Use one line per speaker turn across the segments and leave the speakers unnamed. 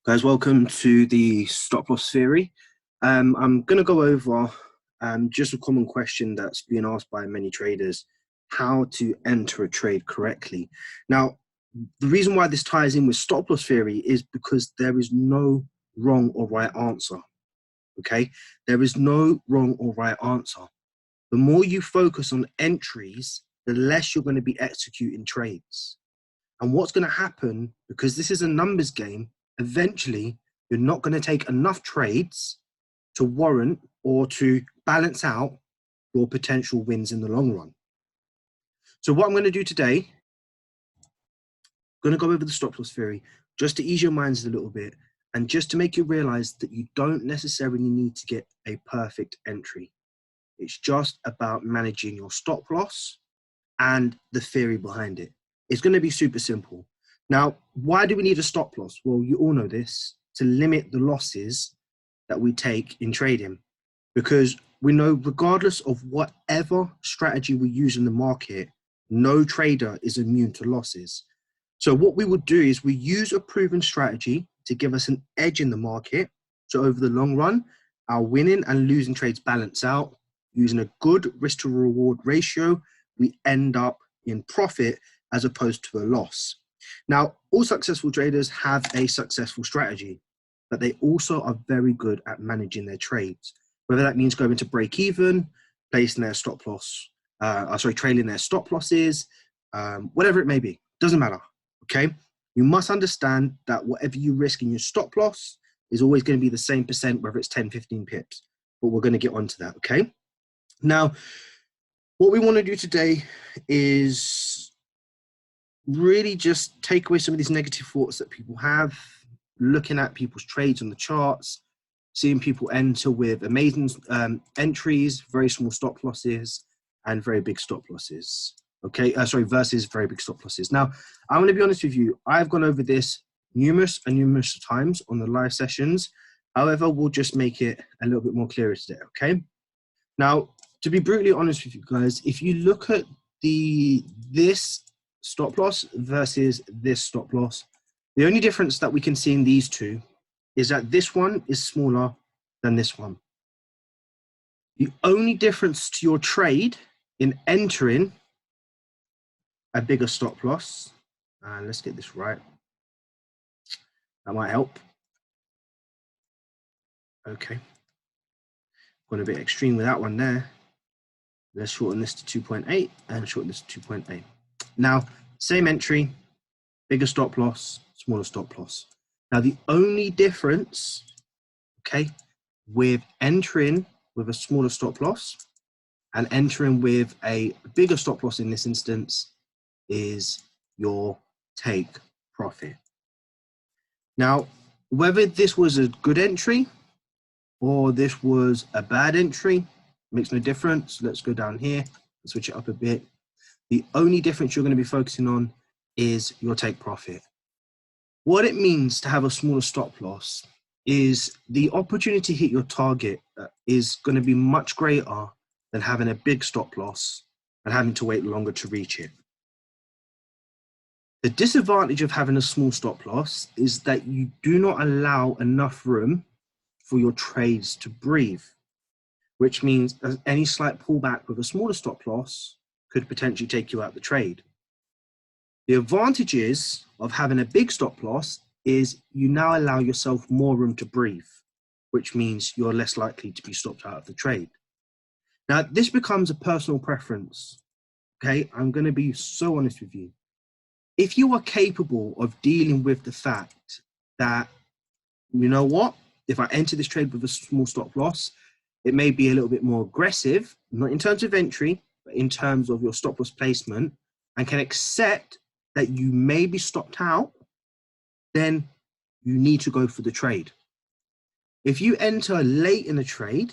Guys, welcome to the stop loss theory. I'm going to go over just a common question that's being asked by many traders: how to enter a trade correctly. Now, the reason why this ties in with stop loss theory is because there is no wrong or right answer. Okay, there is no wrong or right answer. The more you focus on entries, the less you're going to be executing trades. And what's going to happen, because this is a numbers game, eventually you're not going to take enough trades to warrant or to balance out your potential wins in the long run. So what I'm going to do today, I'm going to go over the stop loss theory just to ease your minds a little bit and just to make you realize that you don't necessarily need to get a perfect entry. It's just about managing your stop loss and the theory behind it. It's going to be super simple. Now, why do we need a stop loss? Well, you all know this, to limit the losses that we take in trading, because we know regardless of whatever strategy we use in the market, no trader is immune to losses. So what we would do is we use a proven strategy to give us an edge in the market. So over the long run, our winning and losing trades balance out. Using a good risk to reward ratio, we end up in profit as opposed to a loss. Now, all successful traders have a successful strategy, but they also are very good at managing their trades. Whether that means going to break even, placing their stop loss, trailing their stop losses, whatever it may be, doesn't matter. Okay, you must understand that whatever you risk in your stop loss is always going to be the same percent, whether it's 10, 15 pips. But we're going to get onto that. Okay. Now, what we want to do today is really just take away some of these negative thoughts that people have, looking at people's trades on the charts, seeing people enter with amazing entries, very small stop losses, and very big stop losses. Okay, versus very big stop losses. Now, I'm going to be honest with you. I've gone over this numerous times on the live sessions. However, we'll just make it a little bit more clearer today, okay? Now, to be brutally honest with you guys, if you look at this stop loss versus this stop loss, the only difference that we can see in these two is that this one is smaller than this one. The only difference to your trade in entering a bigger stop loss, and let's get this right, that might help. Okay, gone a bit extreme with that one there. Let's shorten this to 2.8 and shorten this to 2.8. Now, same entry, bigger stop loss, smaller stop loss. Now, the only difference, okay, with entering with a smaller stop loss and entering with a bigger stop loss in this instance is your take profit. Now, whether this was a good entry or this was a bad entry, makes no difference. Let's go down here and switch it up a bit. The only difference you're going to be focusing on is your take profit. What it means to have a smaller stop loss is the opportunity to hit your target is going to be much greater than having a big stop loss and having to wait longer to reach it. The disadvantage of having a small stop loss is that you do not allow enough room for your trades to breathe, which means any slight pullback with a smaller stop loss could potentially take you out the trade. The advantages of having a big stop loss is you now allow yourself more room to breathe, which means you're less likely to be stopped out of the trade. Now, this becomes a personal preference, okay? I'm going to be so honest with you. If you are capable of dealing with the fact that, you know what, if I enter this trade with a small stop loss, it may be a little bit more aggressive, not in terms of entry, but in terms of your stop loss placement, and can accept that you may be stopped out, then you need to go for the trade. If you enter late in a trade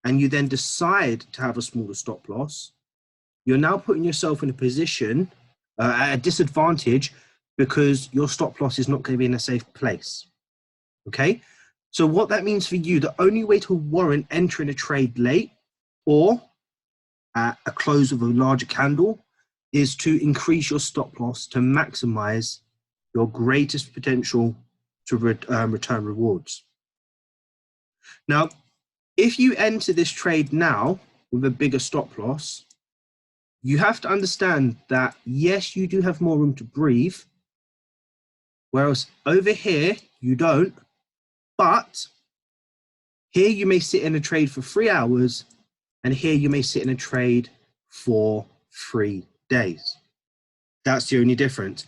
and you then decide to have a smaller stop loss, you're now putting yourself in a position at a disadvantage because your stop loss is not going to be in a safe place. Okay? So what that means for you, the only way to warrant entering a trade late or at a close of a larger candle is to increase your stop loss to maximize your greatest potential to return rewards. Now, if you enter this trade now with a bigger stop loss, you have to understand that, yes, you do have more room to breathe, whereas over here, you don't. But here you may sit in a trade for 3 hours, and here you may sit in a trade for 3 days. That's the only difference.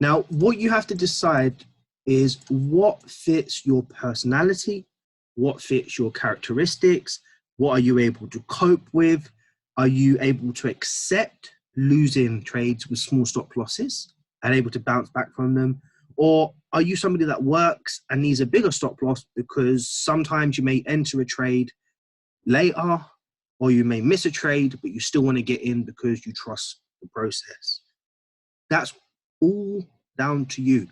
Now, what you have to decide is what fits your personality, what fits your characteristics, what are you able to cope with? Are you able to accept losing trades with small stop losses and able to bounce back from them? Or are you somebody that works and needs a bigger stop loss because sometimes you may enter a trade later, or you may miss a trade, but you still want to get in because you trust the process? That's all down to you.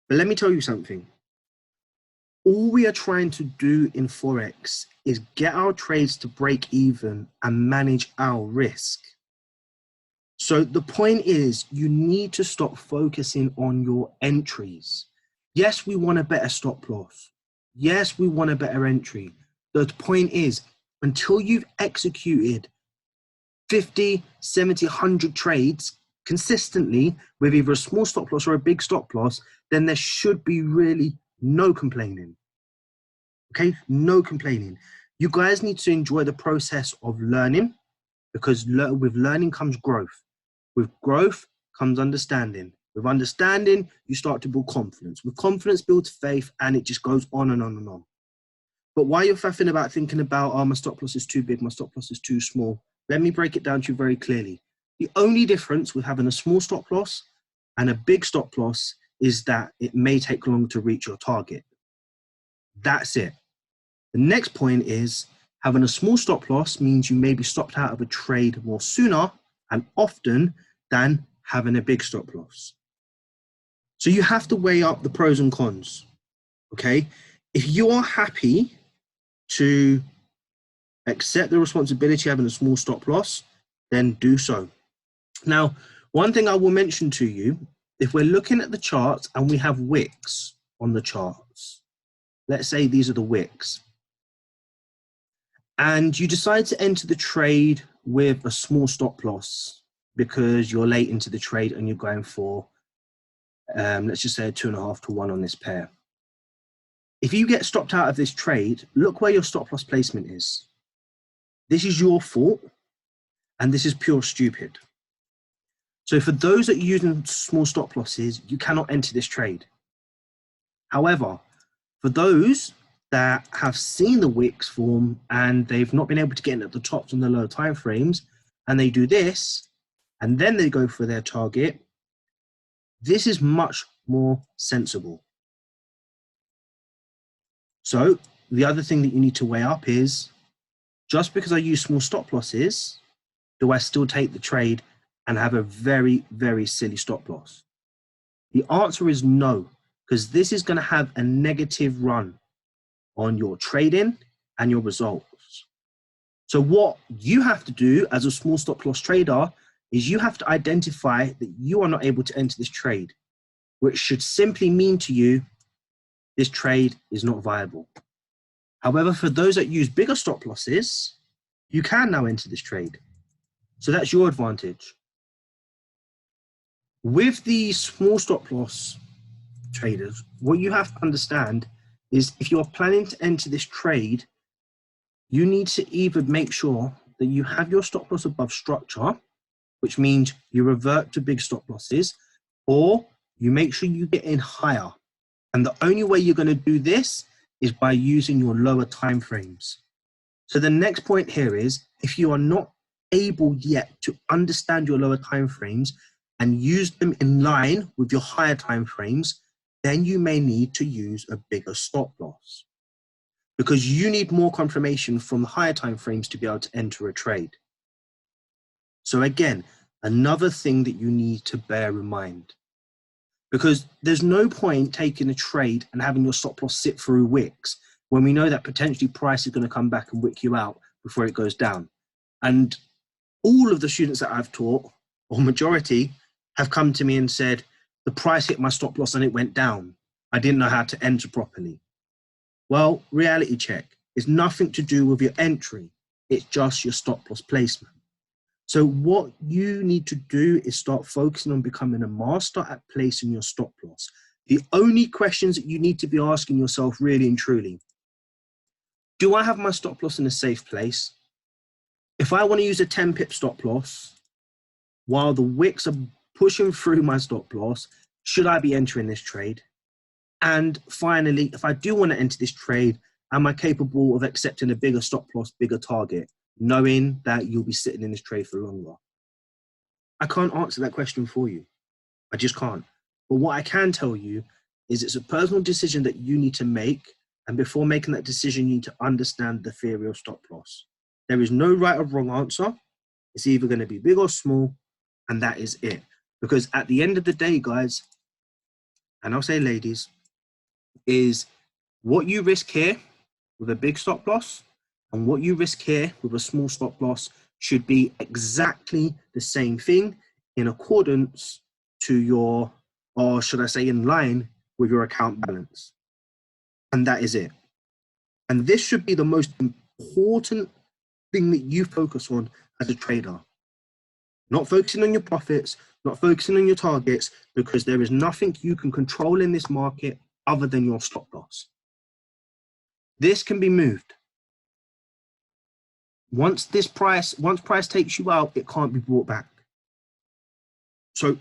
But let me tell you something. All we are trying to do in Forex is get our trades to break even and manage our risk. So the point is, you need to stop focusing on your entries. Yes, we want a better stop loss. Yes, we want a better entry. The point is, until you've executed 50, 70, 100 trades consistently with either a small stop loss or a big stop loss, then there should be really no complaining. Okay, no complaining. You guys need to enjoy the process of learning, because with learning comes growth. With growth comes understanding. With understanding, you start to build confidence. With confidence builds faith, and it just goes on and on and on. But while you're faffing about thinking about, oh, my stop loss is too big, my stop loss is too small, let me break it down to you very clearly. The only difference with having a small stop loss and a big stop loss is that it may take longer to reach your target. That's it. The next point is, having a small stop loss means you may be stopped out of a trade more sooner and often than having a big stop loss. So you have to weigh up the pros and cons, okay? If you are happy to accept the responsibility of having a small stop loss, then do so. Now, one thing I will mention to you, if we're looking at the charts and we have wicks on the charts, let's say these are the wicks, and you decide to enter the trade with a small stop loss because you're late into the trade and you're going for, let's just say a 2.5 to 1 on this pair. If you get stopped out of this trade, look where your stop loss placement is. This is your fault, and this is pure stupid. So for those that are using small stop losses, you cannot enter this trade. However, for those that have seen the wicks form and they've not been able to get in at the tops and the lower time frames, and they do this, and then they go for their target, this is much more sensible. So the other thing that you need to weigh up is, just because I use small stop losses, do I still take the trade and have a very, very silly stop loss? The answer is no, because this is going to have a negative run on your trading and your results. So what you have to do as a small stop loss trader is you have to identify that you are not able to enter this trade, which should simply mean to you, this trade is not viable. However, for those that use bigger stop losses, you can now enter this trade. So that's your advantage. With the small stop loss traders, what you have to understand is, if you're planning to enter this trade, you need to either make sure that you have your stop loss above structure, which means you revert to big stop losses, or you make sure you get in higher. And the only way you're going to do this is by using your lower time frames. So the next point here is, if you are not able yet to understand your lower time frames and use them in line with your higher time frames, then you may need to use a bigger stop loss, because you need more confirmation from the higher time frames to be able to enter a trade. So again, another thing that you need to bear in mind, because there's no point taking a trade and having your stop loss sit through wicks when we know that potentially price is going to come back and wick you out before it goes down. And all of the students that I've taught, or majority, have come to me and said, the price hit my stop loss and it went down. I didn't know how to enter properly. Well, reality check. It's nothing to do with your entry. It's just your stop loss placement. So what you need to do is start focusing on becoming a master at placing your stop loss. The only questions that you need to be asking yourself really and truly: do I have my stop loss in a safe place? If I want to use a 10 pip stop loss while the wicks are pushing through my stop loss, should I be entering this trade? And finally, if I do want to enter this trade, am I capable of accepting a bigger stop loss, bigger target, knowing that you'll be sitting in this trade for longer? I can't answer that question for you. I just can't. But what I can tell you is it's a personal decision that you need to make. And before making that decision, you need to understand the theory of stop loss. There is no right or wrong answer. It's either going to be big or small, and that is it. Because at the end of the day, guys, and I'll say ladies, is what you risk here with a big stop loss and what you risk here with a small stop loss should be exactly the same thing, in accordance to your, or should I say in line with your account balance. And that is it. And this should be the most important thing that you focus on as a trader. Not focusing on your profits, not focusing on your targets, because there is nothing you can control in this market other than your stop loss. This can be moved. Once price takes you out, it can't be brought back. So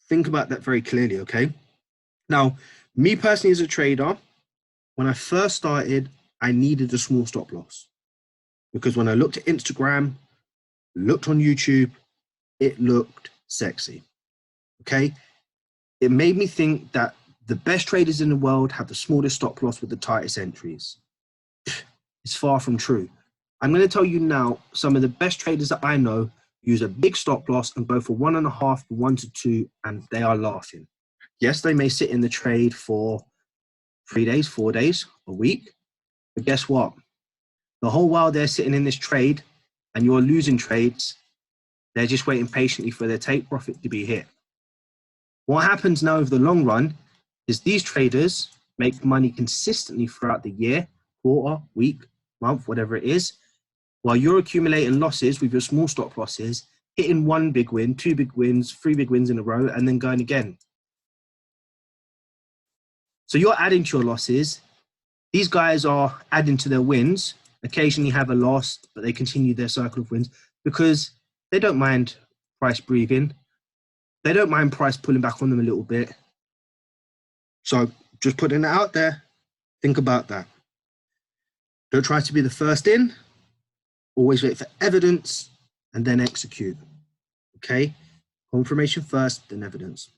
think about that very clearly, okay? Now, me personally as a trader, when I first started, I needed a small stop loss, because when I looked at Instagram, looked on YouTube, it looked sexy, okay? It made me think that the best traders in the world have the smallest stop loss with the tightest entries. It's far from true. I'm going to tell you now, some of the best traders that I know use a big stop loss and go for 1.5 to 1 to 2, and they are laughing. Yes, they may sit in the trade for 3 days, 4 days, a week, but guess what? The whole while they're sitting in this trade and you're losing trades, they're just waiting patiently for their take profit to be hit. What happens now over the long run is these traders make money consistently throughout the year, quarter, week, month, whatever it is, while you're accumulating losses with your small stop losses, hitting 1 big win, 2 big wins, 3 big wins in a row, and then going again. So you're adding to your losses. These guys are adding to their wins, occasionally have a loss, but they continue their cycle of wins because they don't mind price breathing. They don't mind price pulling back on them a little bit. So just putting it out there, think about that. Don't try to be the first in. Always wait for evidence and then execute. Okay? Confirmation first, then evidence.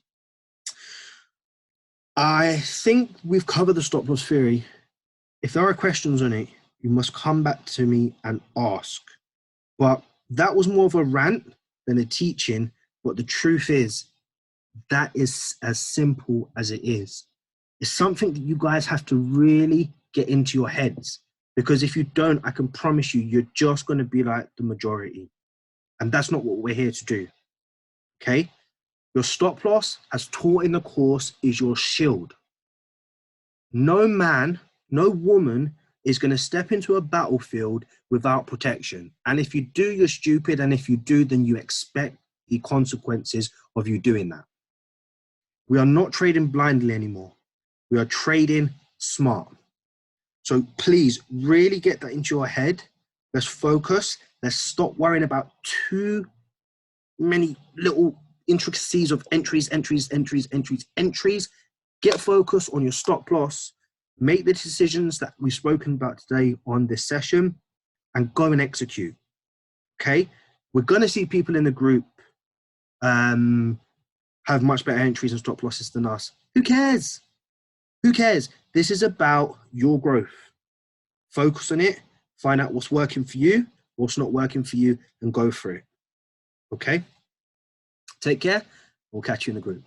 I think we've covered the stop loss theory. If there are questions on it, you must come back to me and ask. But that was more of a rant than a teaching. But the truth is, that is as simple as it is. It's something that you guys have to really get into your heads. Because if you don't, I can promise you, you're just going to be like the majority. And that's not what we're here to do. Okay? Your stop loss, as taught in the course, is your shield. No man, no woman is going to step into a battlefield without protection. And if you do, you're stupid. And if you do, then you expect the consequences of you doing that. We are not trading blindly anymore. We are trading smart. So please really get that into your head. Let's focus. Let's stop worrying about too many little intricacies of entries. Get focused on your stop loss. Make the decisions that we've spoken about today on this session and go and execute. Okay? We're going to see people in the group have much better entries and stop losses than us. Who cares? Who cares? This is about your growth. Focus on it. Find out what's working for you, what's not working for you, and go for it. Okay? Take care. We'll catch you in the group.